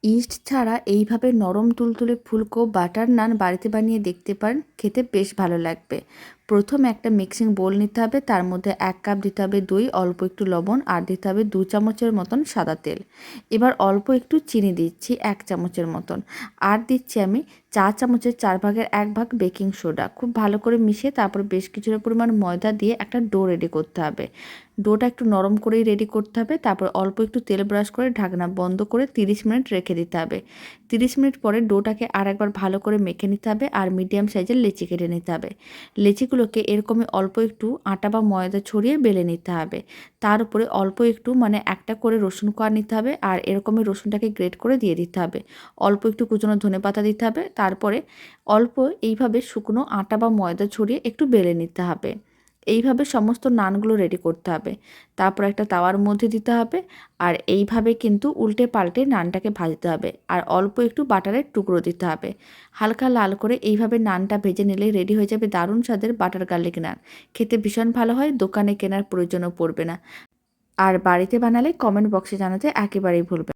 East ছাড়া এইভাবে নরম তুলতুলে ফুলকো বাটার নান বাড়িতে বানিয়ে দেখতে পারেন, খেতে বেশ ভালো লাগবে। প্রথমে একটা মিক্সিং বোল নিতে হবে, তার মধ্যে 1 কাপ দিতে হবে দই, অল্প একটু লবণ আর দিতে হবে 2 চামচের মতন সাদা তেল। এবার অল্প একটু চিনি দিচ্ছি 1 চামচের মতন, আর দিচ্ছি আমি চা চামচের 4 ভাগের 1 ভাগ বেকিং সোডা। খুব ভালো করে মিশিয়ে তারপর বেশ কিছুটা পরিমাণ ময়দা দিয়ে একটা ডো রেডি করতে হবে। ডোটা একটু নরম করেই রেডি করতে হবে। তারপর অল্প একটু তেল ব্রাশ করে ঢাকনা বন্ধ করে 30 মিনিট রেখে দিতে হবে। 30 মিনিট পরে ডোটাকে আর একবার ভালো করে মেখে নিতে হবে আর মিডিয়াম সাইজের লেচি কেটে নিতে হবে। লেচিগুলোকে এরকমই অল্প একটু আটা বা ময়দা ছড়িয়ে বেলে নিতে হবে। তার উপরে অল্প একটু একটা করে রসুন কোয়া নিতে হবে আর এরকমই রসুনটাকে গ্রেট করে দিয়ে দিতে হবে। অল্প একটু কুচনো ধনেপাতা দিতে হবে। তারপরে অল্প এইভাবে শুকনো আটা বা ময়দা ছড়িয়ে একটু বেলে নিতে হবে। এইভাবে সমস্ত নানগুলো রেডি করতে হবে। তারপর একটা তাওয়ার মধ্যে দিতে হবে আর এইভাবে কিন্তু উল্টে পাল্টে নানটাকে ভাজতে হবে আর অল্প একটু বাটারের টুকরো দিতে হবে। হালকা লাল করে এইভাবে নানটা ভেজে নিলে রেডি হয়ে যাবে দারুণ স্বাদের বাটার গার্লিক নান। খেতে ভীষণ ভালো হয়, দোকানে কেনার প্রয়োজনও পড়বে না। আর বাড়িতে বানালে কমেন্ট বক্সে জানাতে একেবারেই ভুলবেন না।